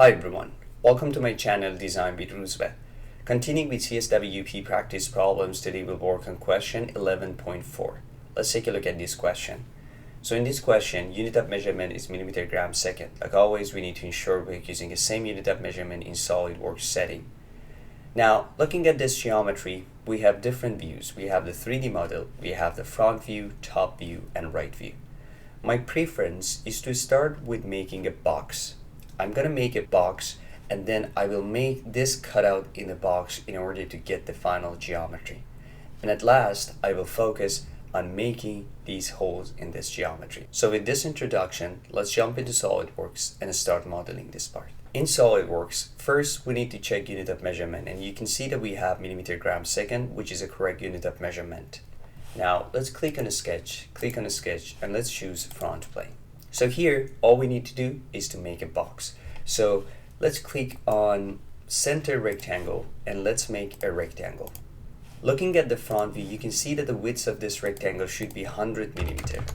Hi everyone, welcome to my channel Design with Roosevelt. Continuing with CSWP Practice Problems, today we'll work on question 11.4. Let's take a look at this question. So in this question, unit of measurement is millimeter gram second. Like always, we need to ensure we're using the same unit of measurement in SolidWorks setting. Now, looking at this geometry, we have different views. We have the 3D model, we have the front view, top view, and right view. My preference is to start with making a box. I'm going to make a box and then I will make this cutout in the box in order to get the final geometry. And at last, I will focus on making these holes in this geometry. So with this introduction, let's jump into SolidWorks and start modeling this part. In SolidWorks, first we need to check unit of measurement, and you can see that we have millimeter gram second, which is a correct unit of measurement. Now let's click on a sketch, and let's choose front plane. So here, all we need to do is to make a box. So let's click on center rectangle and let's make a rectangle. Looking at the front view, you can see that the width of this rectangle should be 100 millimeter.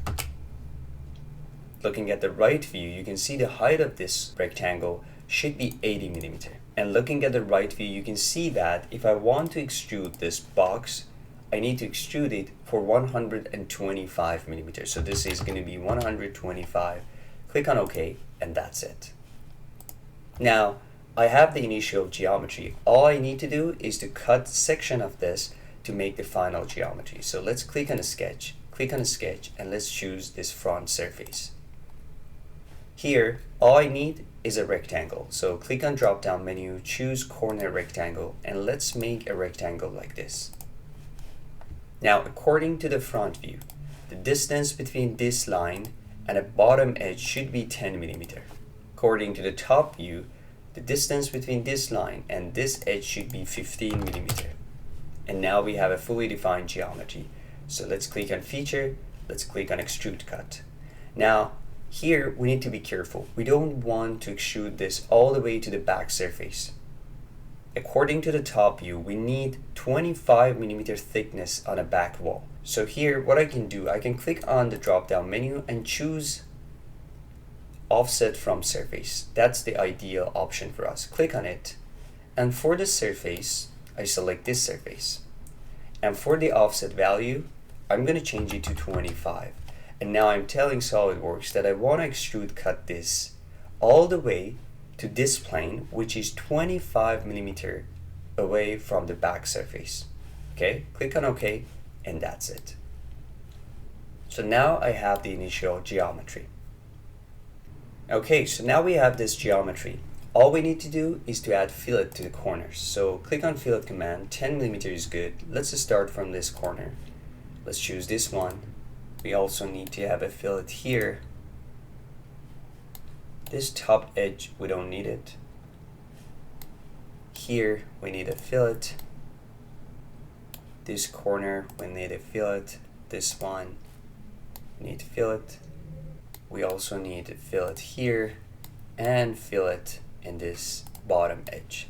Looking at the right view, you can see the height of this rectangle should be 80 millimeter. And looking at the right view, you can see that if I want to extrude this box, I need to extrude it for 125 millimeters. So this is going to be 125. Click on OK, and that's it. Now, I have the initial geometry. All I need to do is to cut section of this to make the final geometry. So let's click on a sketch, and let's choose this front surface. Here, all I need is a rectangle. So click on drop down menu, choose corner rectangle, and let's make a rectangle like this. Now, according to the front view, the distance between this line and a bottom edge should be 10 millimeter. According to the top view, the distance between this line and this edge should be 15 millimeter. And now we have a fully defined geometry. So let's click on feature, let's click on extrude cut. Now, here we need to be careful. We don't want to extrude this all the way to the back surface. According to the top view, we need 25 millimeter thickness on a back wall. So here, what I can do, I can click on the drop down menu and choose offset from surface. That's the ideal option for us. Click on it. And for the surface, I select this surface. And for the offset value, I'm going to change it to 25. And now I'm telling SolidWorks that I want to extrude cut this all the way to this plane, which is 25 millimeter away from the back surface. Okay, click on OK, and that's it. So now I have the initial geometry. Okay, so now we have this geometry. All we need to do is to add fillet to the corners. So click on fillet command, 10 millimeter is good. Let's start from this corner. Let's choose this one. We also need to have a fillet here. This top edge, we don't need it. Here, we need a fillet. This corner, we need a fillet. This one, we need a fillet. We also need a fillet here and fillet in this bottom edge.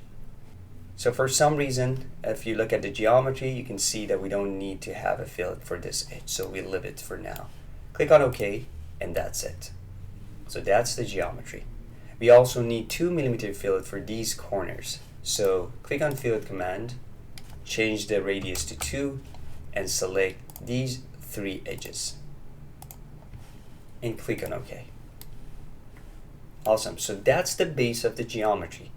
So for some reason, if you look at the geometry, you can see that we don't need to have a fillet for this edge. So we leave it for now. Click on OK, and that's it. So that's the geometry. We also need 2 millimeter fillet for these corners. So click on fillet command, change the radius to 2, and select these 3 edges. And click on OK. Awesome. So that's the base of the geometry.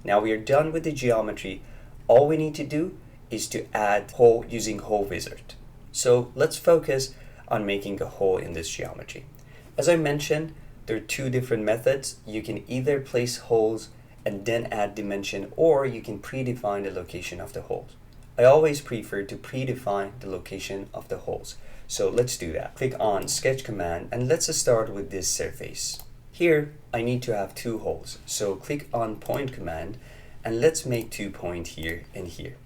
Now we are done with the geometry. All we need to do is to add hole using hole wizard. So let's focus on making a hole in this geometry. As I mentioned, there are 2 different methods. You can either place holes and then add dimension, or you can predefine the location of the holes. I always prefer to predefine the location of the holes. So let's do that. Click on sketch command and let's start with this surface. Here, I need to have 2 holes. So click on point command and let's make 2 points here and here.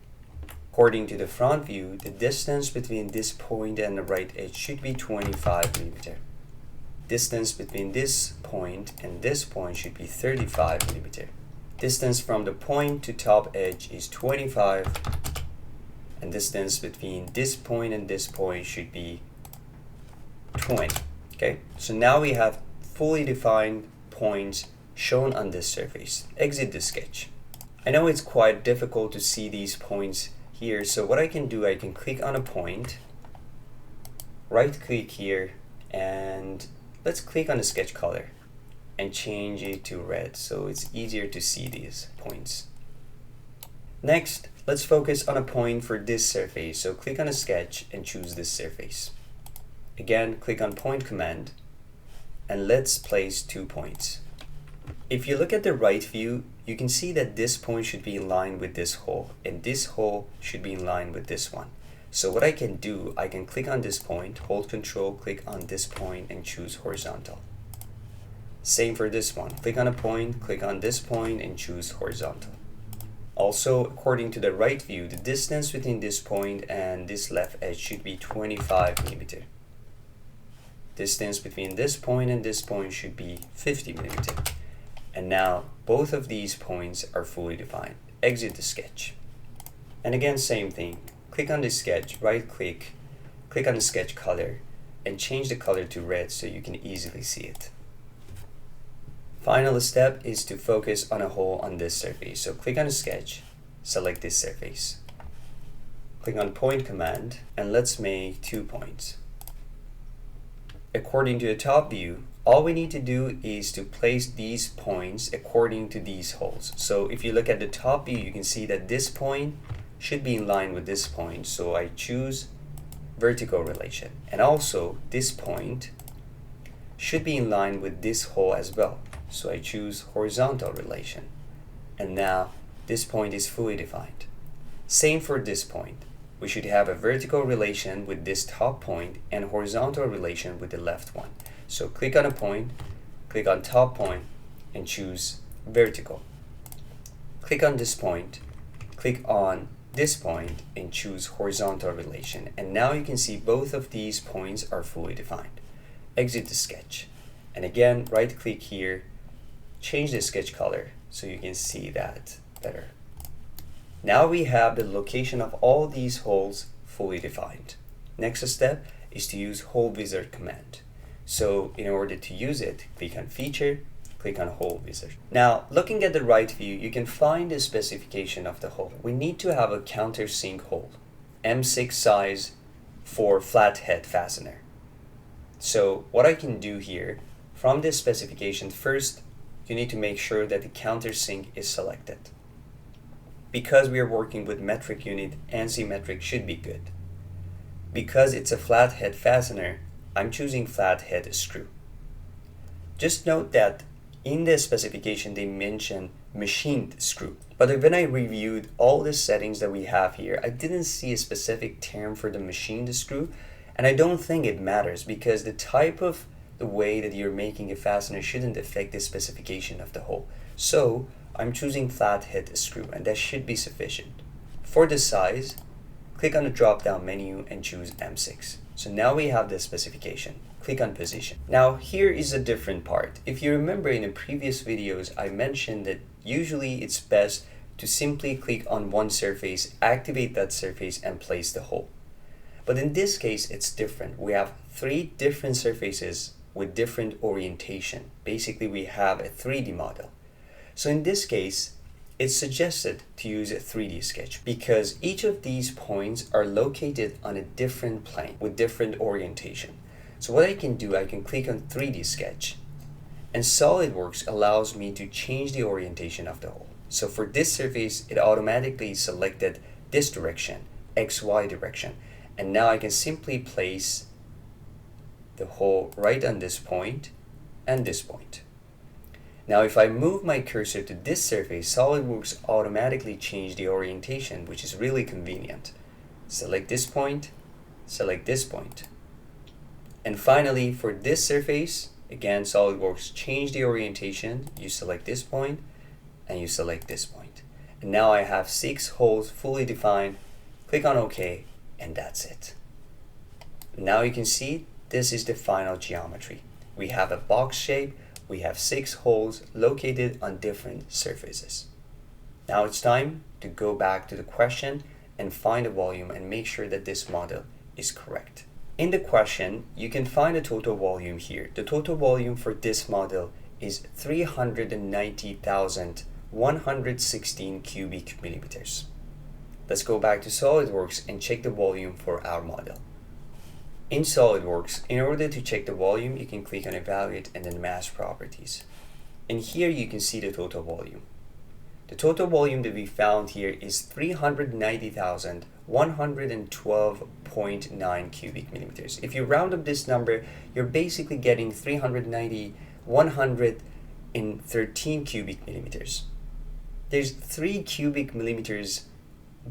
According to the front view, the distance between this point and the right edge should be 25 millimeter. Distance between this point and this point should be 35 millimeter. Distance from the point to top edge is 25, and distance between this point and this point should be 20. Okay, so now we have fully defined points shown on this surface. Exit the sketch. I know it's quite difficult to see these points here, so what I can do, I can click on a point, right click here, and let's click on the sketch color and change it to red so it's easier to see these points. Next, let's focus on a point for this surface, so click on a sketch and choose this surface. Again, click on point command and let's place 2 points. If you look at the right view, you can see that this point should be in line with this hole, and this hole should be in line with this one. So what I can do, I can click on this point, hold Control, click on this point, and choose horizontal. Same for this one. Click on a point, click on this point, and choose horizontal. Also, according to the right view, the distance between this point and this left edge should be 25 mm. Distance between this point and this point should be 50 mm. And now both of these points are fully defined. Exit the sketch. And again, same thing. Click on the sketch, right click, click on the sketch color, and change the color to red so you can easily see it. Final step is to focus on a hole on this surface. So click on the sketch, select this surface. Click on point command, and let's make 2 points. According to the top view, all we need to do is to place these points according to these holes. So if you look at the top view, you can see that this point should be in line with this point. So I choose vertical relation. And also this point should be in line with this hole as well. So I choose horizontal relation. And now this point is fully defined. Same for this point. We should have a vertical relation with this top point and horizontal relation with the left one. So click on a point, click on top point, and choose vertical. Click on this point, click on this point, and choose horizontal relation. And now you can see both of these points are fully defined. Exit the sketch. And again, right click here, change the sketch color so you can see that better. Now we have the location of all these holes fully defined. Next step is to use hole wizard command. So in order to use it, click on feature, click on hole wizard. Now looking at the right view, you can find the specification of the hole. We need to have a countersink hole, M6 size for flathead fastener. So what I can do here, from this specification, first you need to make sure that the countersink is selected. Because we are working with metric unit, ANSI metric should be good. Because it's a flathead fastener, I'm choosing flathead screw. Just note that in the specification they mention machined screw. But when I reviewed all the settings that we have here, I didn't see a specific term for the machined screw, and I don't think it matters because the type of the way that you're making a fastener shouldn't affect the specification of the hole. So I'm choosing flathead screw, and that should be sufficient. For the size, click on the drop down menu and choose M6. So now we have the specification. Click on position. Now here is a different part. If you remember in the previous videos, I mentioned that usually it's best to simply click on one surface, activate that surface, and place the hole. But in this case, it's different. We have 3 different surfaces with different orientation. Basically, we have a 3D model. So in this case, it's suggested to use a 3D sketch because each of these points are located on a different plane with different orientation. So what I can do, I can click on 3D sketch, and SolidWorks allows me to change the orientation of the hole. So for this surface, it automatically selected this direction, XY direction. And now I can simply place the hole right on this point and this point. Now if I move my cursor to this surface, SolidWorks automatically change the orientation, which is really convenient. Select this point, select this point. And finally, for this surface, again, SolidWorks change the orientation. You select this point and you select this point. And now I have 6 holes fully defined. Click on OK, and that's it. Now you can see this is the final geometry. We have a box shape. We have 6 holes located on different surfaces. Now it's time to go back to the question and find the volume and make sure that this model is correct. In the question, you can find the total volume here. The total volume for this model is 390,116 cubic millimeters. Let's go back to SolidWorks and check the volume for our model. In SolidWorks, in order to check the volume, you can click on Evaluate and then Mass Properties. And here you can see the total volume. The total volume that we found here is 390,112.9 cubic millimeters. If you round up this number, you're basically getting 390,113 cubic millimeters. There's 3 cubic millimeters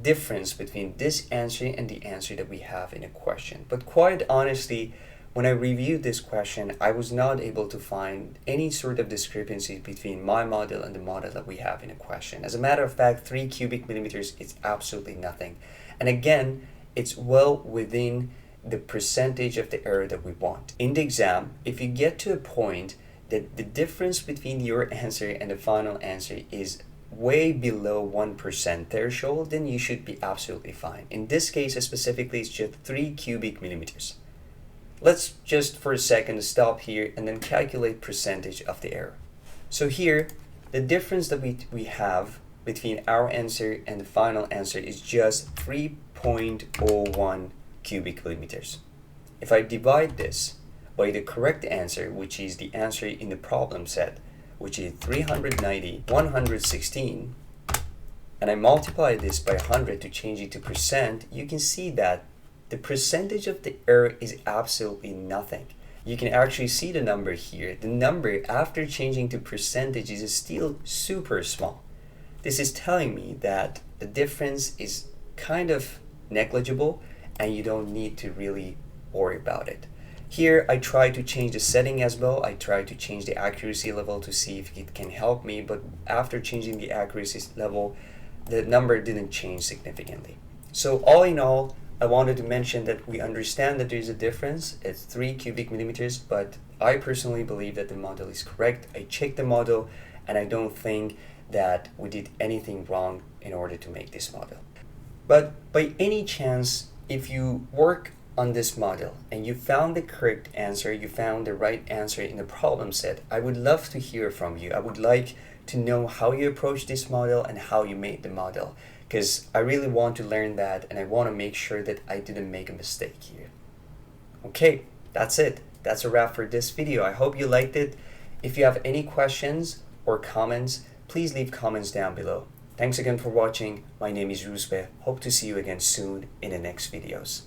difference between this answer and the answer that we have in a question. But quite honestly, when I reviewed this question, I was not able to find any sort of discrepancy between my model and the model that we have in a question. As a matter of fact, 3 cubic millimeters is absolutely nothing. And again, it's well within the percentage of the error that we want. In the exam, if you get to a point that the difference between your answer and the final answer is way below 1% threshold, then you should be absolutely fine. In this case specifically, it's just 3 cubic millimeters. Let's just for a second stop here and then calculate percentage of the error. So here, the difference that we have between our answer and the final answer is just 3.01 cubic millimeters. If I divide this by the correct answer, which is the answer in the problem set, which is 390,116, and I multiply this by 100 to change it to percent, you can see that the percentage of the error is absolutely nothing. You can actually see the number here. The number after changing to percentages is still super small. This is telling me that the difference is kind of negligible and you don't need to really worry about it. Here I try to change the setting as well. I try to change the accuracy level to see if it can help me, but after changing the accuracy level, the number didn't change significantly. So all in all, I wanted to mention that we understand that there's a difference. It's 3 cubic millimeters, but I personally believe that the model is correct. I checked the model and I don't think that we did anything wrong in order to make this model. But by any chance, if you work on this model and you found the correct answer, you found the right answer in the problem set, I would love to hear from you. I would like to know how you approached this model and how you made the model, because I really want to learn that and I want to make sure that I didn't make a mistake here. Okay, that's it. That's a wrap for this video. I hope you liked it. If you have any questions or comments, please leave comments down below. Thanks again for watching. My name is Rusbe. Hope to see you again soon in the next videos.